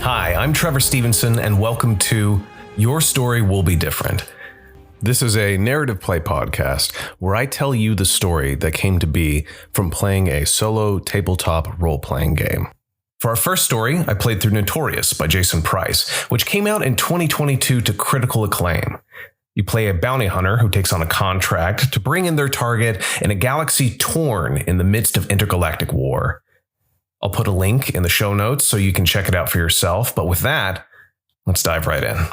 Hi, I'm Trevor Stevenson, and welcome to Your Story Will Be Different. This is a narrative play podcast where I tell you the story that came to be from playing a solo tabletop role-playing game. For our first story, I played through Notorious by Jason Price, which came out in 2022 to critical acclaim. You play a bounty hunter who takes on a contract to bring in their target in a galaxy torn in the midst of intergalactic war. I'll put a link in the show notes so you can check it out for yourself, but with that, let's dive right in.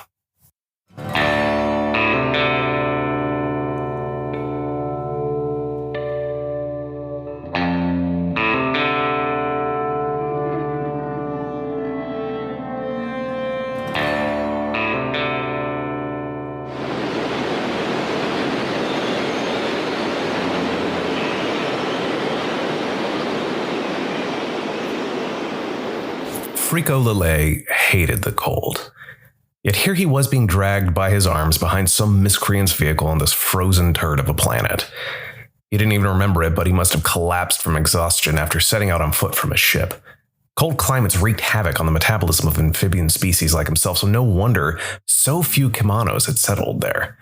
Frico Lillet hated the cold. Yet here he was being dragged by his arms behind some miscreant's vehicle on this frozen turd of a planet. He didn't even remember it, but he must have collapsed from exhaustion after setting out on foot from his ship. Cold climates wreaked havoc on the metabolism of amphibian species like himself, so no wonder so few kimonos had settled there.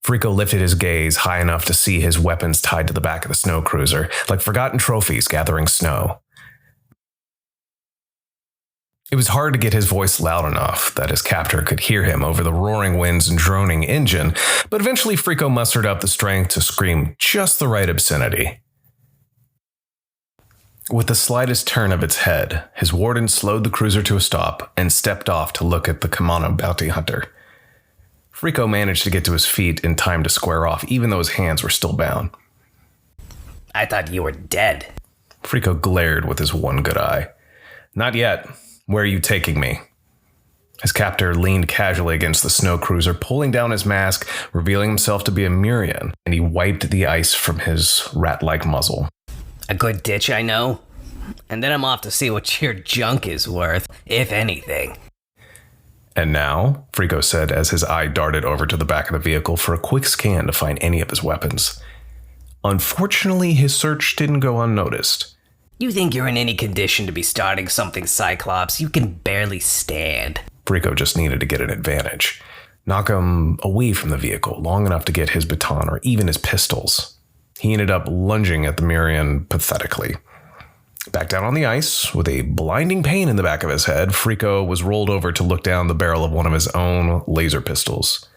Frico lifted his gaze high enough to see his weapons tied to the back of the snow cruiser, like forgotten trophies gathering snow. It was hard to get his voice loud enough that his captor could hear him over the roaring winds and droning engine, but eventually Frico mustered up the strength to scream just the right obscenity. With the slightest turn of its head, his warden slowed the cruiser to a stop and stepped off to look at the kimono bounty hunter. Frico managed to get to his feet in time to square off, even though his hands were still bound. I thought you were dead. Frico glared with his one good eye. Not yet. Where are you taking me? His captor leaned casually against the snow cruiser, pulling down his mask, revealing himself to be a Murian, and he wiped the ice from his rat-like muzzle. A good ditch, I know. And then I'm off to see what your junk is worth, if anything. And now, Frico said as his eye darted over to the back of the vehicle for a quick scan to find any of his weapons. Unfortunately, his search didn't go unnoticed. You think you're in any condition to be starting something, Cyclops? You can barely stand. Frico just needed to get an advantage. Knock him away from the vehicle long enough to get his baton or even his pistols. He ended up lunging at the Murian pathetically. Back down on the ice, with a blinding pain in the back of his head, Frico was rolled over to look down the barrel of one of his own laser pistols.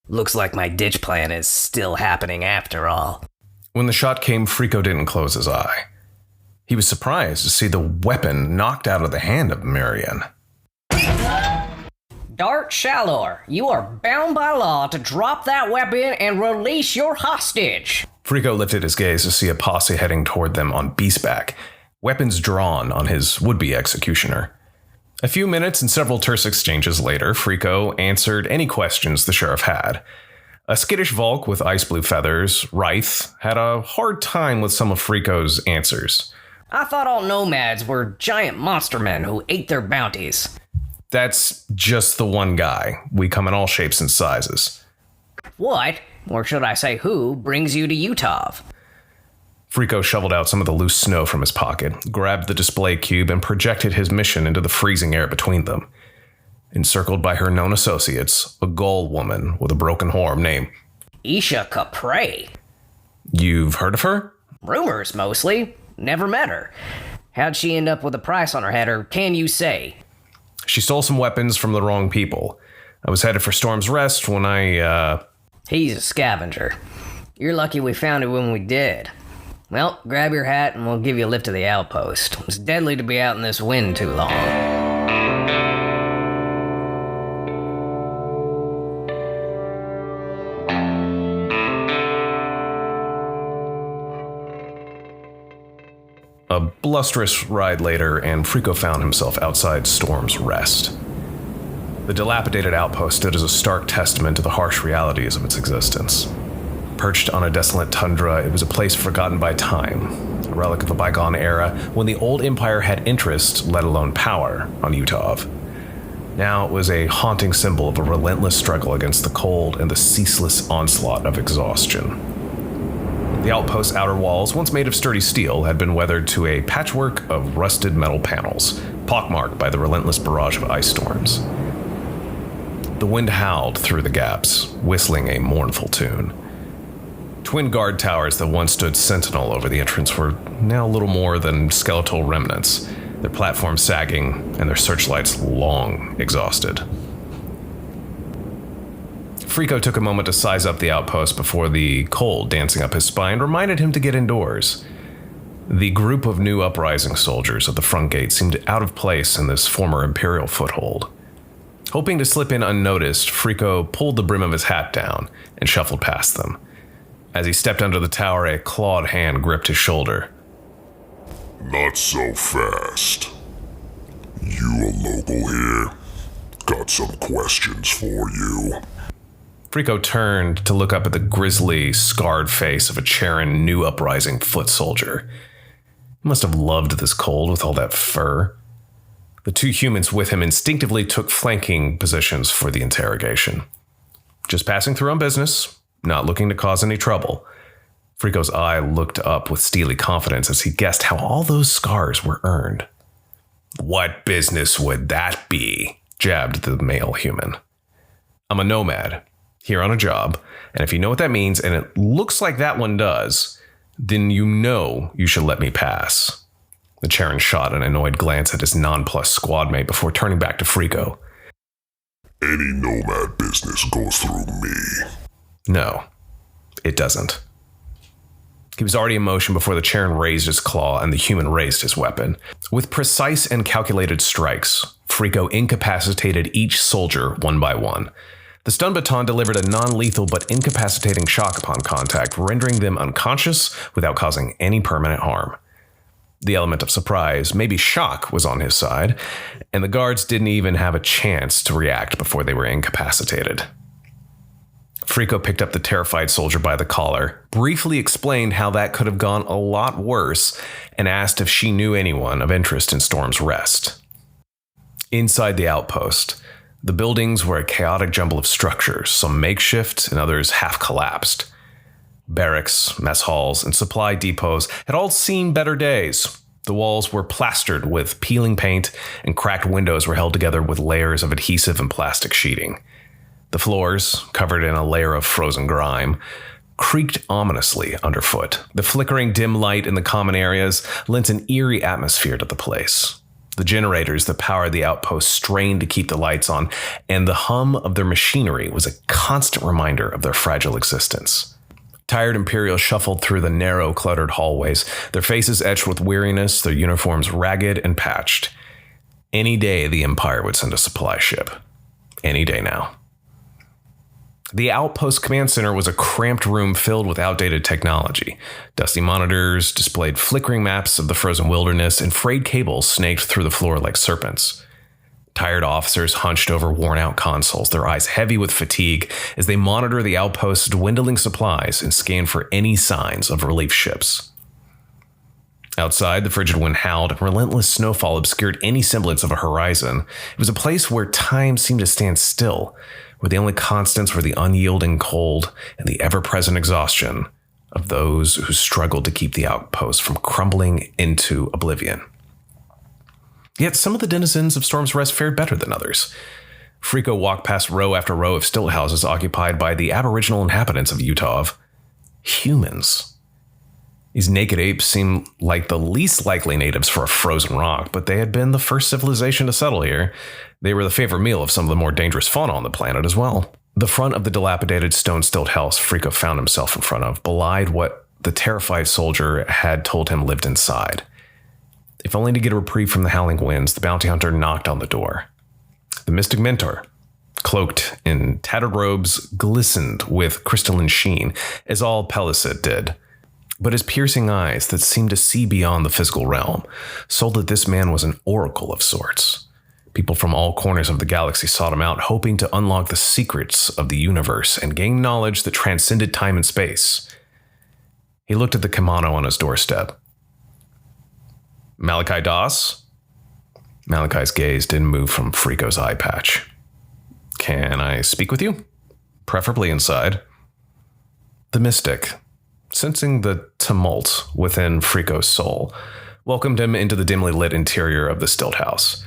Looks like my ditch plan is still happening after all. When the shot came, Frico didn't close his eye. He was surprised to see the weapon knocked out of the hand of Murian. Dart Shalor, you are bound by law to drop that weapon and release your hostage. Frico lifted his gaze to see a posse heading toward them on beastback, weapons drawn on his would-be executioner. A few minutes and several terse exchanges later, Frico answered any questions the sheriff had. A skittish Volk with ice blue feathers, Wraith, had a hard time with some of Frico's answers. I thought all nomads were giant monster men who ate their bounties. That's just the one guy. We come in all shapes and sizes. What, or should I say who, brings you to Utah? Frico shoveled out some of the loose snow from his pocket, grabbed the display cube, and projected his mission into the freezing air between them. Encircled by her known associates, a Gaul woman with a broken horn named Isha Capre. You've heard of her? Rumors, mostly. Never met her. How'd she end up with a price on her head, or can you say? She stole some weapons from the wrong people. I was headed for Storm's Rest when He's a scavenger. You're lucky we found it when we did. Well, grab your hat and we'll give you a lift to the outpost. It's deadly to be out in this wind too long. A blusterous ride later, and Frico found himself outside Storm's Rest. The dilapidated outpost stood as a stark testament to the harsh realities of its existence. Perched on a desolate tundra, it was a place forgotten by time, a relic of a bygone era when the old empire had interest, let alone power, on Utah. Now it was a haunting symbol of a relentless struggle against the cold and the ceaseless onslaught of exhaustion. The outpost's outer walls, once made of sturdy steel, had been weathered to a patchwork of rusted metal panels, pockmarked by the relentless barrage of ice storms. The wind howled through the gaps, whistling a mournful tune. Twin guard towers that once stood sentinel over the entrance were now little more than skeletal remnants, their platforms sagging and their searchlights long exhausted. Frico took a moment to size up the outpost before the cold dancing up his spine reminded him to get indoors. The group of new uprising soldiers at the front gate seemed out of place in this former Imperial foothold. Hoping to slip in unnoticed, Frico pulled the brim of his hat down and shuffled past them. As he stepped under the tower, a clawed hand gripped his shoulder. Not so fast. You a local here? Got some questions for you. Frico turned to look up at the grisly, scarred face of a Charon new uprising foot soldier. He must have loved this cold with all that fur. The two humans with him instinctively took flanking positions for the interrogation. Just passing through on business, not looking to cause any trouble. Frico's eye looked up with steely confidence as he guessed how all those scars were earned. What business would that be? Jabbed the male human. I'm a nomad, here on a job, and if you know what that means, and it looks like that one does, then you know you should let me pass. The Charon shot an annoyed glance at his nonplussed squad mate before turning back to Frico. Any nomad business goes through me. No, it doesn't. He was already in motion before the Charon raised his claw and the human raised his weapon. With precise and calculated strikes, Frico incapacitated each soldier one by one. The stun baton delivered a non-lethal but incapacitating shock upon contact, rendering them unconscious without causing any permanent harm. The element of surprise, maybe shock, was on his side, and the guards didn't even have a chance to react before they were incapacitated. Frico picked up the terrified soldier by the collar, briefly explained how that could have gone a lot worse, and asked if she knew anyone of interest in Storm's Rest. Inside the outpost, the buildings were a chaotic jumble of structures, some makeshift and others half-collapsed. Barracks, mess halls, and supply depots had all seen better days. The walls were plastered with peeling paint, and cracked windows were held together with layers of adhesive and plastic sheeting. The floors, covered in a layer of frozen grime, creaked ominously underfoot. The flickering dim light in the common areas lent an eerie atmosphere to the place. The generators that powered the outpost strained to keep the lights on, and the hum of their machinery was a constant reminder of their fragile existence. Tired Imperials shuffled through the narrow, cluttered hallways, their faces etched with weariness, their uniforms ragged and patched. Any day the Empire would send a supply ship. Any day now. The Outpost Command Center was a cramped room filled with outdated technology. Dusty monitors displayed flickering maps of the frozen wilderness, and frayed cables snaked through the floor like serpents. Tired officers hunched over worn-out consoles, their eyes heavy with fatigue as they monitor the outpost's dwindling supplies and scan for any signs of relief ships. Outside, the frigid wind howled, and relentless snowfall obscured any semblance of a horizon. It was a place where time seemed to stand still, where the only constants were the unyielding cold and the ever-present exhaustion of those who struggled to keep the outpost from crumbling into oblivion. Yet some of the denizens of Storm's Rest fared better than others. Frico walked past row after row of stilt houses occupied by the aboriginal inhabitants of Utah of humans. These naked apes seemed like the least likely natives for a frozen rock, but they had been the first civilization to settle here. They were the favorite meal of some of the more dangerous fauna on the planet as well. The front of the dilapidated stone stilt house Frico found himself in front of belied what the terrified soldier had told him lived inside. If only to get a reprieve from the howling winds, the bounty hunter knocked on the door. The mystic mentor, cloaked in tattered robes, glistened with crystalline sheen, as all Pellicet did. But his piercing eyes that seemed to see beyond the physical realm sold that this man was an oracle of sorts. People from all corners of the galaxy sought him out, hoping to unlock the secrets of the universe and gain knowledge that transcended time and space. He looked at the kimono on his doorstep. Malachi Das? Malachi's gaze didn't move from Frico's eye patch. Can I speak with you? Preferably inside. The mystic, sensing the tumult within Frico's soul, welcomed him into the dimly lit interior of the stilt house.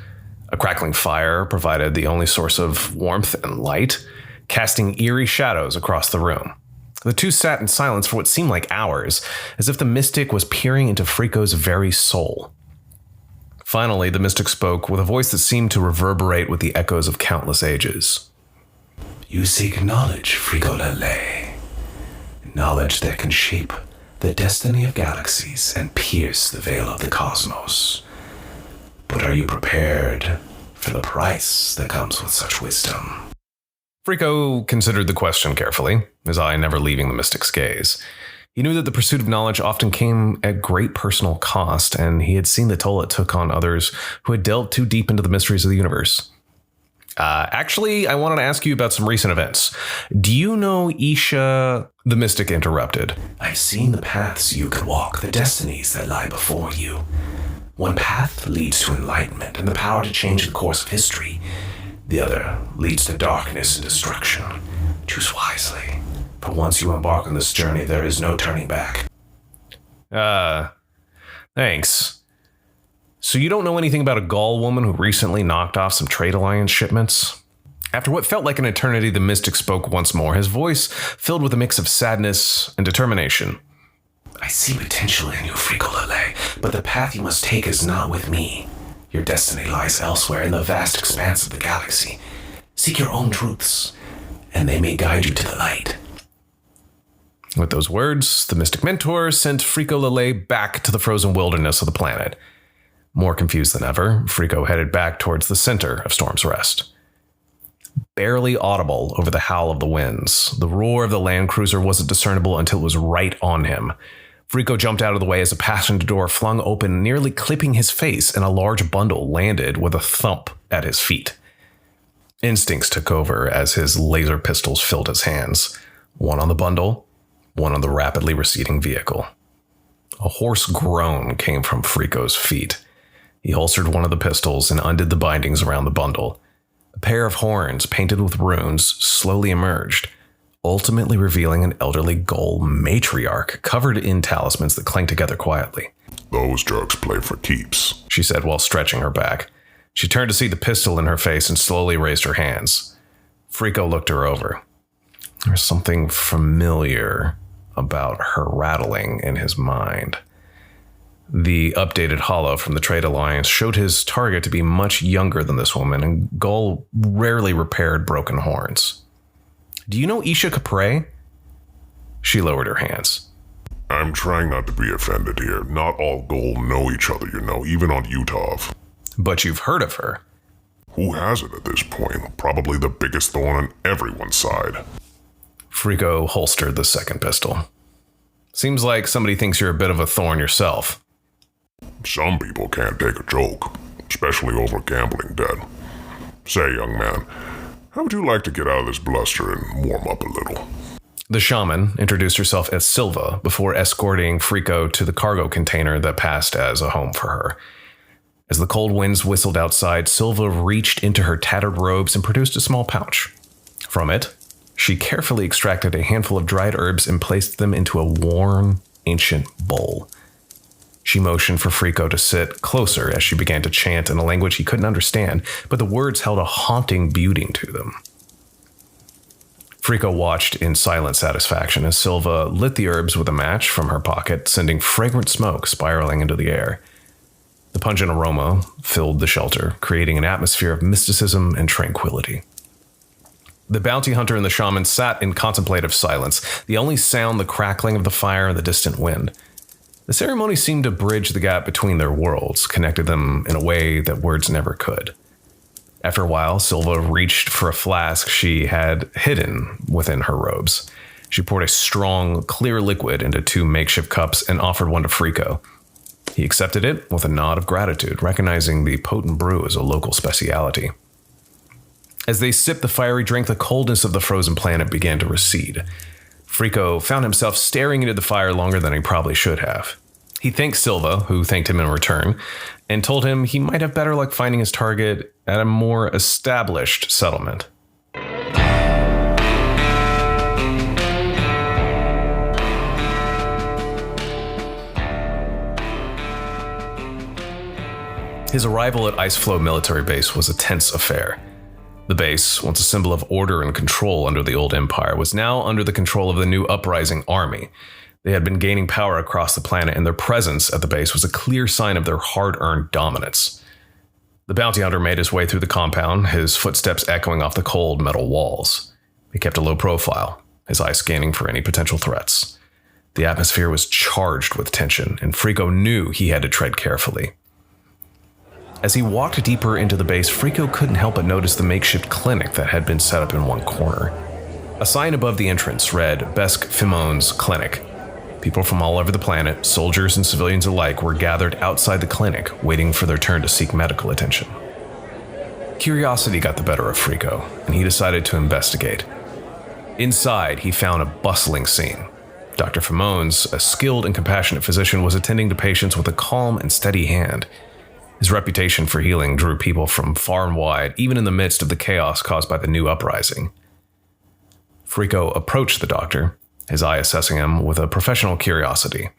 A crackling fire provided the only source of warmth and light, casting eerie shadows across the room. The two sat in silence for what seemed like hours, as if the mystic was peering into Frico's very soul. Finally, the mystic spoke with a voice that seemed to reverberate with the echoes of countless ages. You seek knowledge, Frico Lillet. Knowledge that can shape the destiny of galaxies and pierce the veil of the cosmos. But are you prepared for the price that comes with such wisdom? Frico considered the question carefully, his eye never leaving the mystic's gaze. He knew that the pursuit of knowledge often came at great personal cost, and he had seen the toll it took on others who had delved too deep into the mysteries of the universe. Actually, I wanted to ask you about some recent events. Do you know Isha? The mystic interrupted. I've seen the paths you could walk, the destinies that lie before you. One path leads to enlightenment and the power to change the course of history. The other leads to darkness and destruction. Choose wisely, for once you embark on this journey, there is no turning back. Thanks. So you don't know anything about a Gaul woman who recently knocked off some trade alliance shipments? After what felt like an eternity, the mystic spoke once more, his voice filled with a mix of sadness and determination. I see potential in you, Frico Lillet, but the path you must take is not with me. Your destiny lies elsewhere in the vast expanse of the galaxy. Seek your own truths, and they may guide you to the light. With those words, the mystic mentor sent Frico Lillet back to the frozen wilderness of the planet. More confused than ever, Frico headed back towards the center of Storm's Rest. Barely audible over the howl of the winds, the roar of the land cruiser wasn't discernible until it was right on him. Frico jumped out of the way as a passenger door flung open, nearly clipping his face, and a large bundle landed with a thump at his feet. Instincts took over as his laser pistols filled his hands, one on the bundle, one on the rapidly receding vehicle. A hoarse groan came from Frico's feet. He holstered one of the pistols and undid the bindings around the bundle. A pair of horns painted with runes slowly emerged, ultimately revealing an elderly Gaul matriarch covered in talismans that clanged together quietly. Those jerks play for keeps, she said while stretching her back. She turned to see the pistol in her face and slowly raised her hands. Frico looked her over. There was something familiar about her rattling in his mind. The updated holo from the Trade Alliance showed his target to be much younger than this woman, and Gaul rarely repaired broken horns. Do you know Isha Capre? She lowered her hands. I'm trying not to be offended here. Not all Gaul know each other, you know, even on Utah. But you've heard of her. Who hasn't at this point? Probably the biggest thorn on everyone's side. Frico holstered the second pistol. Seems like somebody thinks you're a bit of a thorn yourself. Some people can't take a joke, especially over gambling debt. Say, young man, how would you like to get out of this bluster and warm up a little? The shaman introduced herself as Silva before escorting Frico to the cargo container that passed as a home for her. As the cold winds whistled outside, Silva reached into her tattered robes and produced a small pouch. From it, she carefully extracted a handful of dried herbs and placed them into a worn, ancient bowl. She motioned for Frico to sit closer as she began to chant in a language he couldn't understand, but the words held a haunting beauty to them. Frico watched in silent satisfaction as Silva lit the herbs with a match from her pocket, sending fragrant smoke spiraling into the air. The pungent aroma filled the shelter, creating an atmosphere of mysticism and tranquility. The bounty hunter and the shaman sat in contemplative silence, the only sound the crackling of the fire and the distant wind. The ceremony seemed to bridge the gap between their worlds, connected them in a way that words never could. After a while, Silva reached for a flask she had hidden within her robes. She poured a strong, clear liquid into 2 makeshift cups and offered one to Frico. He accepted it with a nod of gratitude, recognizing the potent brew as a local speciality. As they sipped the fiery drink, the coldness of the frozen planet began to recede. Frico found himself staring into the fire longer than he probably should have. He thanked Silva, who thanked him in return, and told him he might have better luck finding his target at a more established settlement. His arrival at Iceflow Military Base was a tense affair. The base, once a symbol of order and control under the old empire, was now under the control of the new uprising army. They had been gaining power across the planet, and their presence at the base was a clear sign of their hard-earned dominance. The bounty hunter made his way through the compound, his footsteps echoing off the cold metal walls. He kept a low profile, his eyes scanning for any potential threats. The atmosphere was charged with tension, and Frico knew he had to tread carefully. As he walked deeper into the base, Frico couldn't help but notice the makeshift clinic that had been set up in one corner. A sign above the entrance read, Besk Fimon's Clinic. People from all over the planet, soldiers and civilians alike, were gathered outside the clinic, waiting for their turn to seek medical attention. Curiosity got the better of Frico, and he decided to investigate. Inside, he found a bustling scene. Dr. Fimons, a skilled and compassionate physician, was attending to patients with a calm and steady hand. His reputation for healing drew people from far and wide, even in the midst of the chaos caused by the new uprising. Frico approached the doctor, his eye assessing him with a professional curiosity.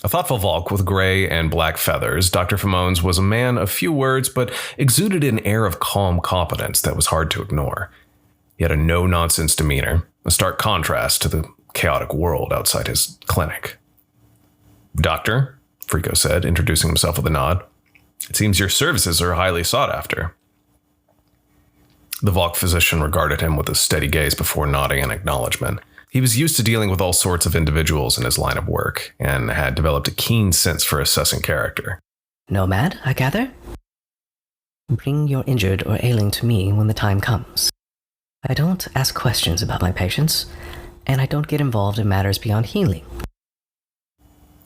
A thoughtful Volk with gray and black feathers, Dr. Fimons was a man of few words, but exuded an air of calm competence that was hard to ignore. He had a no-nonsense demeanor, a stark contrast to the chaotic world outside his clinic. "Doctor," Frico said, introducing himself with a nod. "It seems your services are highly sought after." The Volk physician regarded him with a steady gaze before nodding in acknowledgement. He was used to dealing with all sorts of individuals in his line of work, and had developed a keen sense for assessing character. Nomad, I gather? Bring your injured or ailing to me when the time comes. I don't ask questions about my patients, and I don't get involved in matters beyond healing.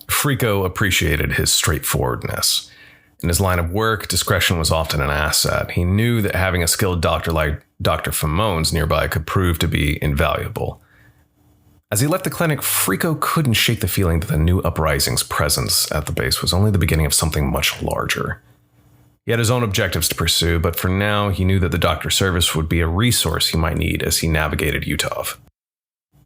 Frico appreciated his straightforwardness. In his line of work, discretion was often an asset. He knew that having a skilled doctor like Dr. Fimons nearby could prove to be invaluable. As he left the clinic, Frico couldn't shake the feeling that the new uprising's presence at the base was only the beginning of something much larger. He had his own objectives to pursue, but for now, he knew that the doctor's service would be a resource he might need as he navigated Utah.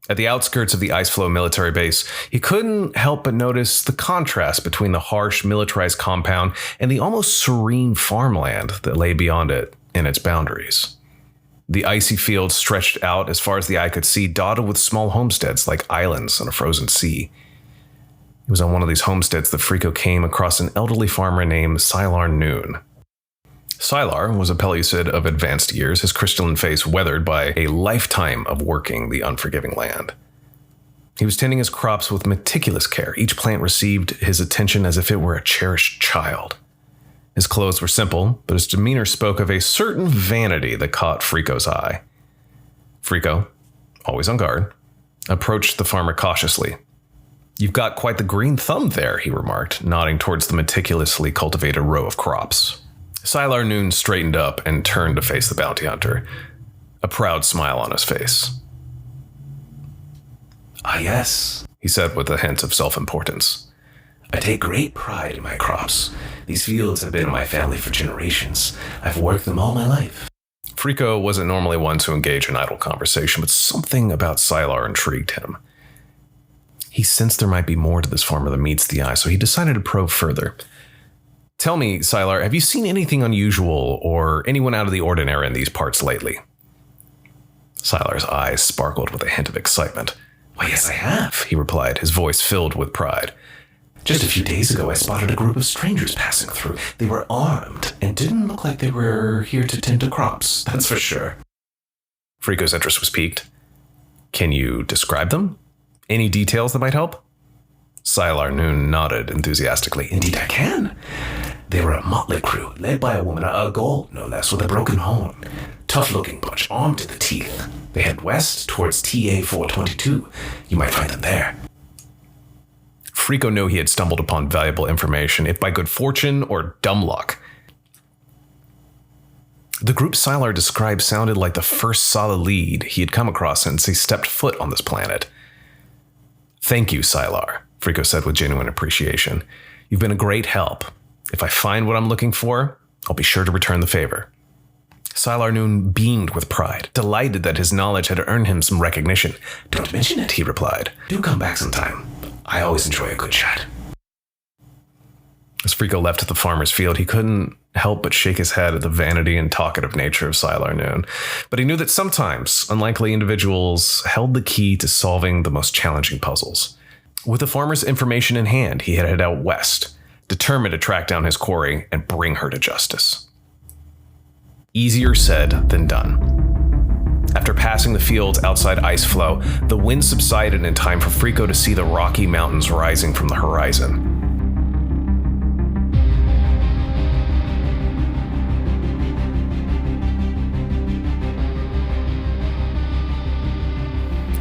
At the outskirts of the Iceflow military base, he couldn't help but notice the contrast between the harsh, militarized compound and the almost serene farmland that lay beyond it in its boundaries. The icy fields stretched out as far as the eye could see, dotted with small homesteads like islands on a frozen sea. It was on one of these homesteads that Frico came across an elderly farmer named Sylar Noon. Sylar was a Pellucid of advanced years, his crystalline face weathered by a lifetime of working the unforgiving land. He was tending his crops with meticulous care. Each plant received his attention as if it were a cherished child. His clothes were simple, but his demeanor spoke of a certain vanity that caught Frico's eye. Frico, always on guard, approached the farmer cautiously. "You've got quite the green thumb there," he remarked, nodding towards the meticulously cultivated row of crops. Sylar Noon straightened up and turned to face the bounty hunter, a proud smile on his face. "Ah, yes," he said with a hint of self-importance. "I take great pride in my crops. These fields have been in my family for generations. I've worked them all my life." Frico wasn't normally one to engage in idle conversation, but something about Sylar intrigued him. He sensed there might be more to this farmer than meets the eye, so he decided to probe further. "Tell me, Sylar, have you seen anything unusual or anyone out of the ordinary in these parts lately?" Sylar's eyes sparkled with a hint of excitement. "Why, yes, I have," he replied, his voice filled with pride. "Just a few days ago, I spotted a group of strangers passing through. They were armed and didn't look like they were here to tend to crops, that's for sure." Frico's interest was piqued. "Can you describe them? Any details that might help?" Sylar Noon nodded enthusiastically. "Indeed I can. They were a motley crew, led by a woman, a Gaul no less, with a broken horn. Tough-looking bunch, armed to the teeth. They head west towards TA 422. You might find them there." Frico knew he had stumbled upon valuable information, if by good fortune or dumb luck. The group Sylar described sounded like the first solid lead he had come across since he stepped foot on this planet. "Thank you, Sylar," Frico said with genuine appreciation. "You've been a great help. If I find what I'm looking for, I'll be sure to return the favor." Sylar Noon beamed with pride, delighted that his knowledge had earned him some recognition. "Don't mention it," he replied. "Do come back sometime. I always enjoy a good chat." As Frico left the farmer's field, he couldn't help but shake his head at the vanity and talkative nature of Sylar Noon. But he knew that sometimes unlikely individuals held the key to solving the most challenging puzzles. With the farmer's information in hand, he headed out west, determined to track down his quarry and bring her to justice. Easier said than done. After passing the fields outside ice flow, the wind subsided in time for Frico to see the Rocky Mountains rising from the horizon.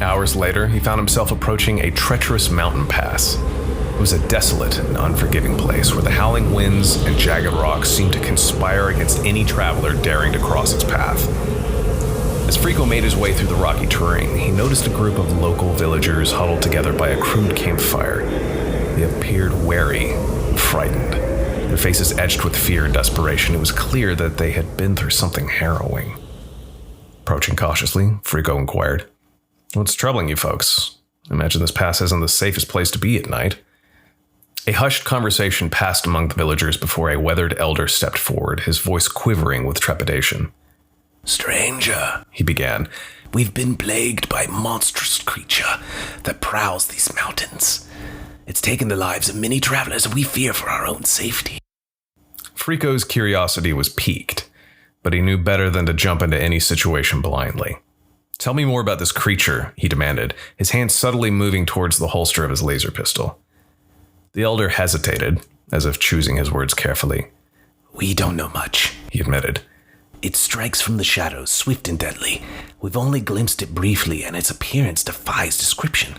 Hours later, he found himself approaching a treacherous mountain pass. It was a desolate and unforgiving place where the howling winds and jagged rocks seemed to conspire against any traveler daring to cross its path. As Frico made his way through the rocky terrain, he noticed a group of local villagers huddled together by a crude campfire. They appeared wary and frightened, their faces etched with fear and desperation. It was clear that they had been through something harrowing. Approaching cautiously, Frico inquired, "What's troubling you folks? I imagine this pass isn't the safest place to be at night." A hushed conversation passed among the villagers before a weathered elder stepped forward, his voice quivering with trepidation. "Stranger," he began, "we've been plagued by a monstrous creature that prowls these mountains. It's taken the lives of many travelers, and we fear for our own safety." Frico's curiosity was piqued, but he knew better than to jump into any situation blindly. "Tell me more about this creature," he demanded, his hand subtly moving towards the holster of his laser pistol. The elder hesitated, as if choosing his words carefully. "We don't know much," he admitted. "It strikes from the shadows, swift and deadly. We've only glimpsed it briefly, and its appearance defies description.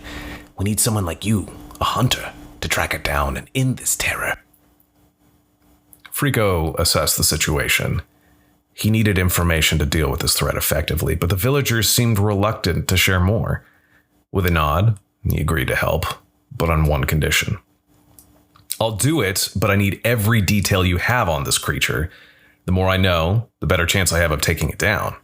We need someone like you, a hunter, to track it down and end this terror." Frico assessed the situation. He needed information to deal with this threat effectively, but the villagers seemed reluctant to share more. With a nod, he agreed to help, but on one condition. "I'll do it, but I need every detail you have on this creature. The more I know, the better chance I have of taking it down."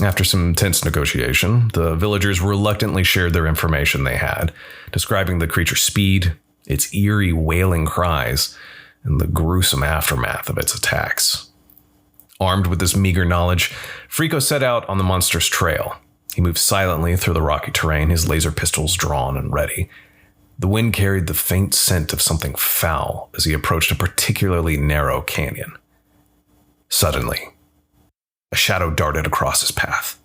After some tense negotiation, the villagers reluctantly shared their information they had, describing the creature's speed, its eerie wailing cries, and the gruesome aftermath of its attacks. Armed with this meager knowledge, Frico set out on the monster's trail. He moved silently through the rocky terrain, his laser pistols drawn and ready. The wind carried the faint scent of something foul as he approached a particularly narrow canyon. Suddenly, a shadow darted across his path,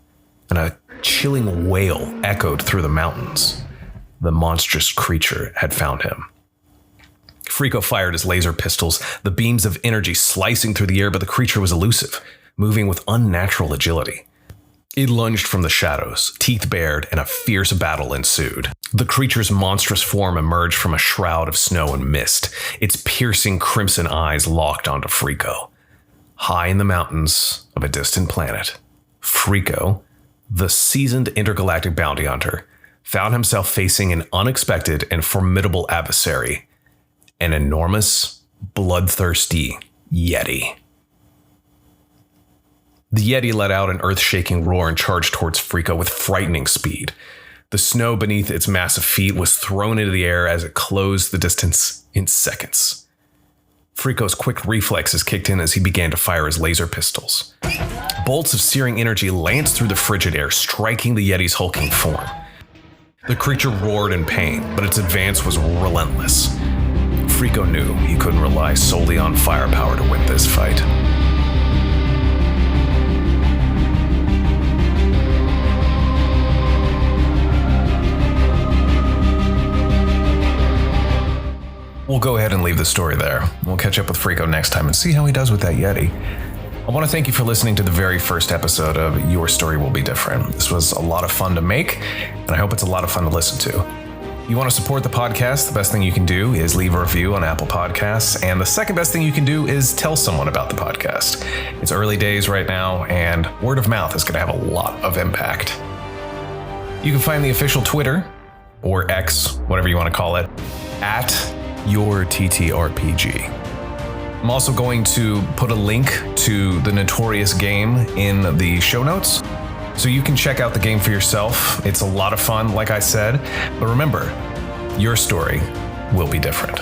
and a chilling wail echoed through the mountains. The monstrous creature had found him. Frico fired his laser pistols, the beams of energy slicing through the air, but the creature was elusive, moving with unnatural agility. It lunged from the shadows, teeth bared, and a fierce battle ensued. The creature's monstrous form emerged from a shroud of snow and mist, its piercing crimson eyes locked onto Frico. High in the mountains of a distant planet, Frico, the seasoned intergalactic bounty hunter, found himself facing an unexpected and formidable adversary, an enormous, bloodthirsty Yeti. The Yeti let out an earth-shaking roar and charged towards Frico with frightening speed. The snow beneath its massive feet was thrown into the air as it closed the distance in seconds. Frico's quick reflexes kicked in as he began to fire his laser pistols. Bolts of searing energy lanced through the frigid air, striking the Yeti's hulking form. The creature roared in pain, but its advance was relentless. Frico knew he couldn't rely solely on firepower to win this fight. We'll go ahead and leave the story there. We'll catch up with Frico next time and see how he does with that Yeti. I want to thank you for listening to the very first episode of Your Story Will Be Different. This was a lot of fun to make, and I hope it's a lot of fun to listen to. You want to support the podcast, the best thing you can do is leave a review on Apple Podcasts, and the second best thing you can do is tell someone about the podcast. It's early days right now, and word of mouth is going to have a lot of impact. You can find the official Twitter, or X, whatever you want to call it, at YourTTRPG. I'm also going to put a link to the Notorious game in the show notes, so you can check out the game for yourself. It's a lot of fun, like I said, but remember, your story will be different.